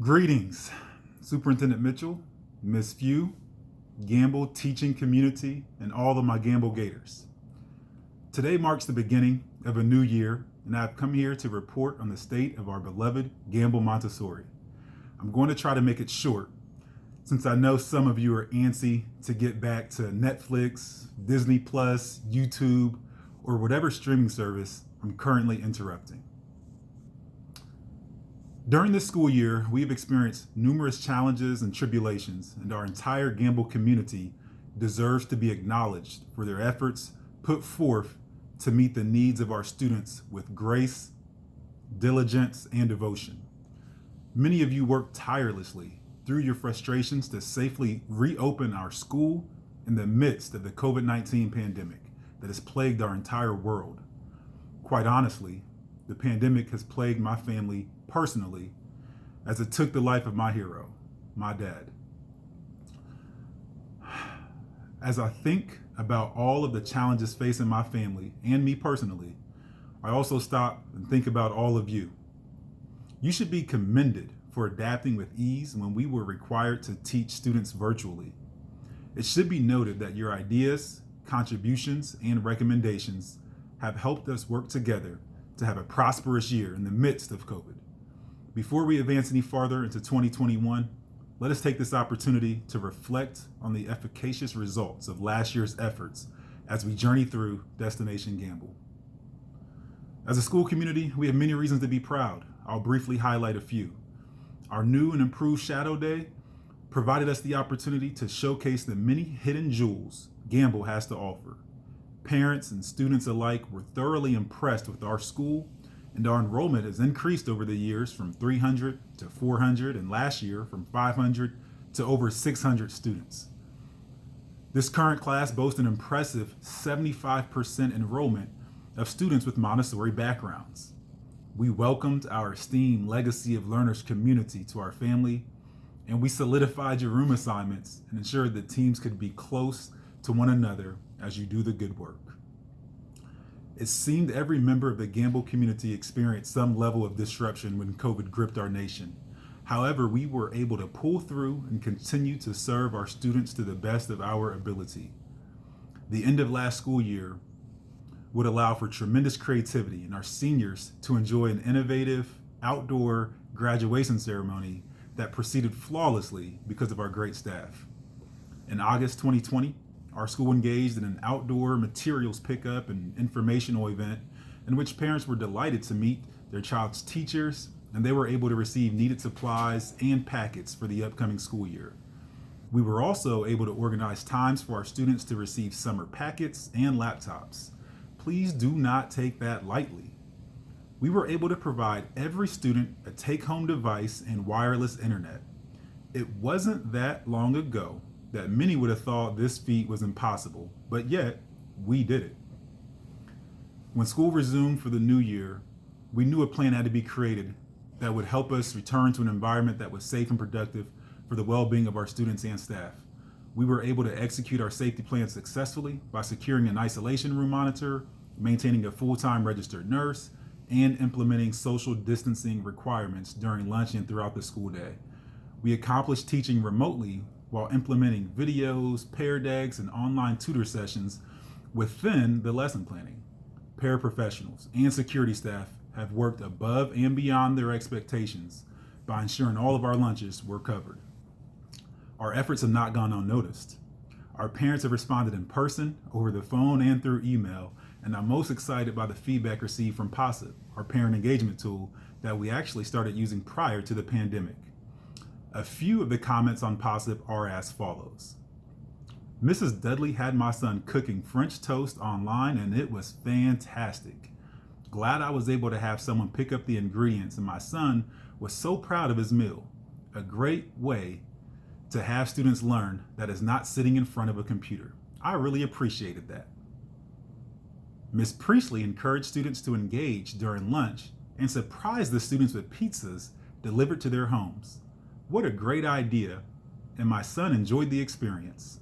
Greetings, Superintendent Mitchell, Ms. Few, Gamble teaching community, and all of my Gamble Gators. Today marks the beginning of a new year, and I've come here to report on the state of our beloved Gamble Montessori. I'm going to try to make it short, since I know some of you are antsy to get back to Netflix, Disney Plus, YouTube, or whatever streaming service I'm currently interrupting. During this school year, we have experienced numerous challenges and tribulations, and our entire Gamble community deserves to be acknowledged for their efforts put forth to meet the needs of our students with grace, diligence, and devotion. Many of you worked tirelessly through your frustrations to safely reopen our school in the midst of the COVID-19 pandemic that has plagued our entire world. Quite honestly, the pandemic has plagued my family personally, as it took the life of my hero, my dad. As I think about all of the challenges facing my family and me personally, I also stop and think about all of you. You should be commended for adapting with ease when we were required to teach students virtually. It should be noted that your ideas, contributions, and recommendations have helped us work together to have a prosperous year in the midst of COVID. Before we advance any farther into 2021, let us take this opportunity to reflect on the efficacious results of last year's efforts as we journey through Destination Gamble. As a school community, we have many reasons to be proud. I'll briefly highlight a few. Our new and improved Shadow Day provided us the opportunity to showcase the many hidden jewels Gamble has to offer. Parents and students alike were thoroughly impressed with our school, and our enrollment has increased over the years from 300 to 400, and last year from 500 to over 600 students. This current class boasts an impressive 75% enrollment of students with Montessori backgrounds. We welcomed our esteemed Legacy of Learners community to our family, and we solidified your room assignments and ensured that teams could be close to one another as you do the good work. It seemed every member of the Gamble community experienced some level of disruption when COVID gripped our nation. However, we were able to pull through and continue to serve our students to the best of our ability. The end of last school year would allow for tremendous creativity and our seniors to enjoy an innovative outdoor graduation ceremony that proceeded flawlessly because of our great staff. In August 2020, our school engaged in an outdoor materials pickup and informational event in which parents were delighted to meet their child's teachers, and they were able to receive needed supplies and packets for the upcoming school year. We were also able to organize times for our students to receive summer packets and laptops. Please do not take that lightly. We were able to provide every student a take-home device and wireless internet. It wasn't that long ago that many would have thought this feat was impossible, but yet we did it. When school resumed for the new year, we knew a plan had to be created that would help us return to an environment that was safe and productive for the well-being of our students and staff. We were able to execute our safety plan successfully by securing an isolation room monitor, maintaining a full-time registered nurse, and implementing social distancing requirements during lunch and throughout the school day. We accomplished teaching remotely while implementing videos, pair decks, and online tutor sessions within the lesson planning. Paraprofessionals and security staff have worked above and beyond their expectations by ensuring all of our lunches were covered. Our efforts have not gone unnoticed. Our parents have responded in person, over the phone, and through email, and I'm most excited by the feedback received from POSIT, our parent engagement tool that we actually started using prior to the pandemic. A few of the comments on POSIT are as follows. Mrs. Dudley had my son cooking French toast online, and it was fantastic. Glad I was able to have someone pick up the ingredients, and my son was so proud of his meal. A great way to have students learn that is not sitting in front of a computer. I really appreciated that. Ms. Priestley encouraged students to engage during lunch and surprised the students with pizzas delivered to their homes. What a great idea, and my son enjoyed the experience.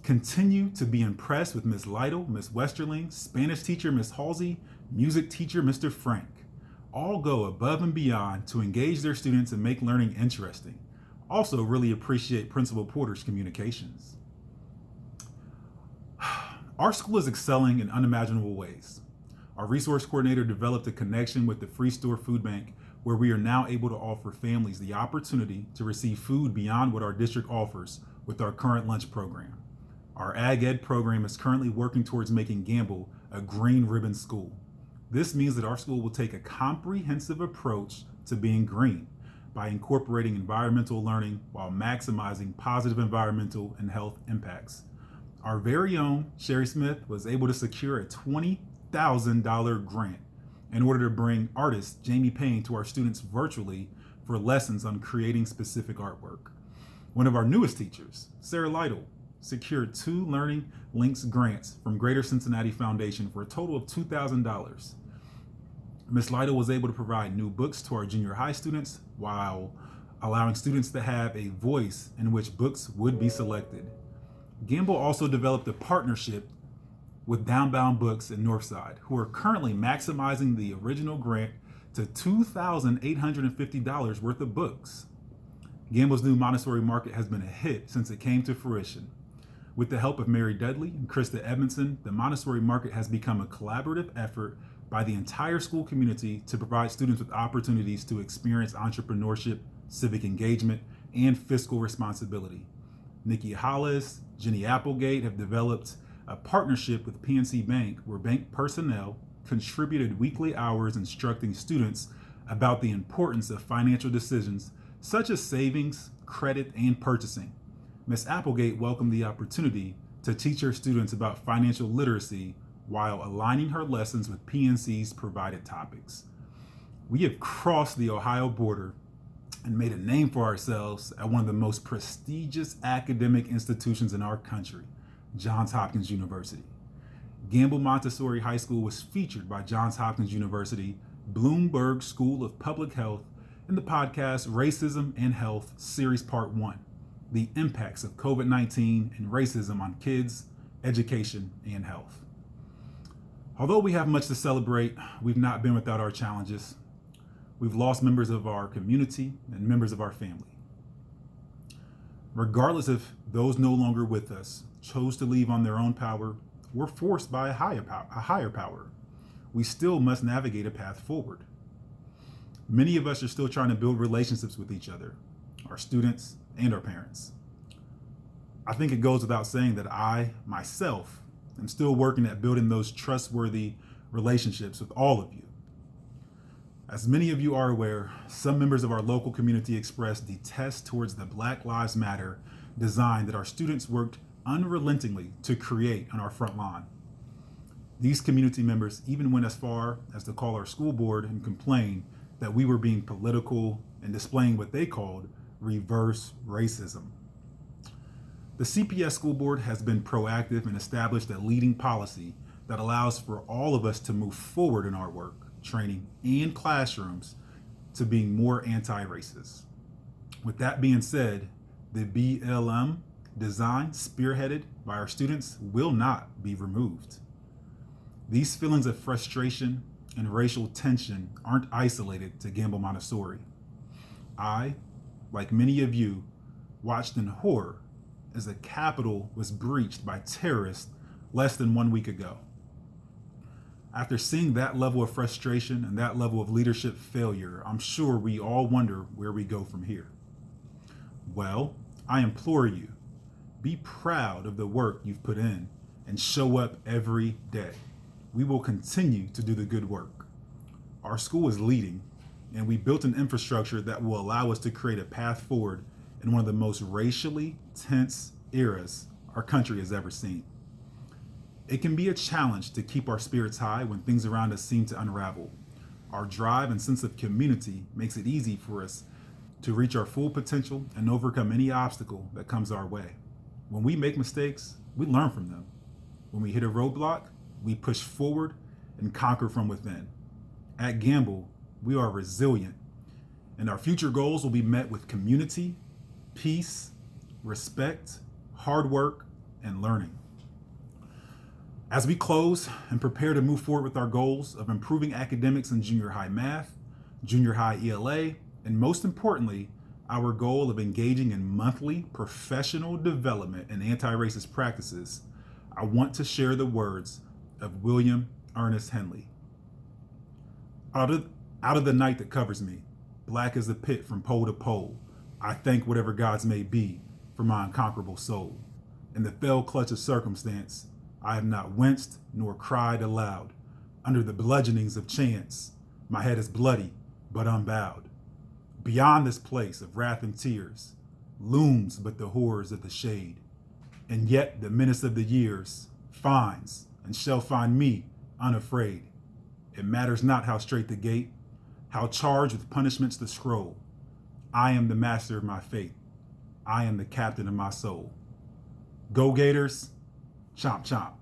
Continue to be impressed with Ms. Lytle, Ms. Westerling, Spanish teacher Ms. Halsey, music teacher Mr. Frank. all go above and beyond to engage their students and make learning interesting. Also, really appreciate Principal Porter's communications. Our school is excelling in unimaginable ways. Our resource coordinator developed a connection with the Free Store Food Bank where we are now able to offer families the opportunity to receive food beyond what our district offers with our current lunch program. Our Ag Ed program is currently working towards making Gamble a green ribbon school. This means that our school will take a comprehensive approach to being green by incorporating environmental learning while maximizing positive environmental and health impacts. Our very own Sherry Smith was able to secure a $20,000 grant in order to bring artist Jamie Payne to our students virtually for lessons on creating specific artwork. One of our newest teachers, Sarah Lytle, secured 2 Learning Links grants from Greater Cincinnati Foundation for a total of $2,000. Ms. Lytle was able to provide new books to our junior high students while allowing students to have a voice in which books would be selected. Gamble also developed a partnership with Downbound Books in Northside, who are currently maximizing the original grant to $2,850 worth of books. Gamble's new Montessori market has been a hit since it came to fruition. With the help of Mary Dudley and Krista Edmondson, the Montessori market has become a collaborative effort by the entire school community to provide students with opportunities to experience entrepreneurship, civic engagement, and fiscal responsibility. Nikki Hollis, Jenny Applegate have developed a partnership with PNC Bank where bank personnel contributed weekly hours instructing students about the importance of financial decisions such as savings, credit, and purchasing. Ms. Applegate welcomed the opportunity to teach her students about financial literacy while aligning her lessons with PNC's provided topics. We have crossed the Ohio border and made a name for ourselves at one of the most prestigious academic institutions in our country, Johns Hopkins University. Gamble Montessori High School was featured by Johns Hopkins University, Bloomberg School of Public Health, in the podcast Racism and Health Series Part 1, The Impacts of COVID-19 and Racism on Kids, Education, and Health. Although we have much to celebrate, we've not been without our challenges. We've lost members of our community and members of our family. Regardless if those no longer with us chose to leave on their own power or forced by a higher power, we still must navigate a path forward. Many of us are still trying to build relationships with each other, our students, and our parents. I think it goes without saying that I, myself, am still working at building those trustworthy relationships with all of you. As many of you are aware, some members of our local community expressed detest towards the Black Lives Matter design that our students worked unrelentingly to create on our front lawn. These community members even went as far as to call our school board and complain that we were being political and displaying what they called reverse racism. The CPS school board has been proactive and established a leading policy that allows for all of us to move forward in our work, training, and classrooms to being more anti-racist. With that being said, the BLM design spearheaded by our students will not be removed. These feelings of frustration and racial tension aren't isolated to Gamble Montessori. I, like many of you, watched in horror as the Capitol was breached by terrorists less than 1 week ago. After seeing that level of frustration and that level of leadership failure, I'm sure we all wonder where we go from here. Well, I implore you, be proud of the work you've put in and show up every day. We will continue to do the good work. Our school is leading, and we built an infrastructure that will allow us to create a path forward in one of the most racially tense eras our country has ever seen. It can be a challenge to keep our spirits high when things around us seem to unravel. Our drive and sense of community makes it easy for us to reach our full potential and overcome any obstacle that comes our way. When we make mistakes, we learn from them. When we hit a roadblock, we push forward and conquer from within. At Gamble, we are resilient, and our future goals will be met with community, peace, respect, hard work, and learning. As we close and prepare to move forward with our goals of improving academics in junior high math, junior high ELA, and most importantly, our goal of engaging in monthly professional development and anti-racist practices, I want to share the words of William Ernest Henley. Out of the night that covers me, black as the pit from pole to pole, I thank whatever gods may be for my unconquerable soul. In the fell clutch of circumstance, I have not winced nor cried aloud. Under the bludgeonings of chance, my head is bloody but unbowed. Beyond this place of wrath and tears looms but the horrors of the shade. And yet the menace of the years finds and shall find me unafraid. It matters not how straight the gate, how charged with punishments the scroll. I am the master of my fate. I am the captain of my soul. Go Gators, chomp chomp.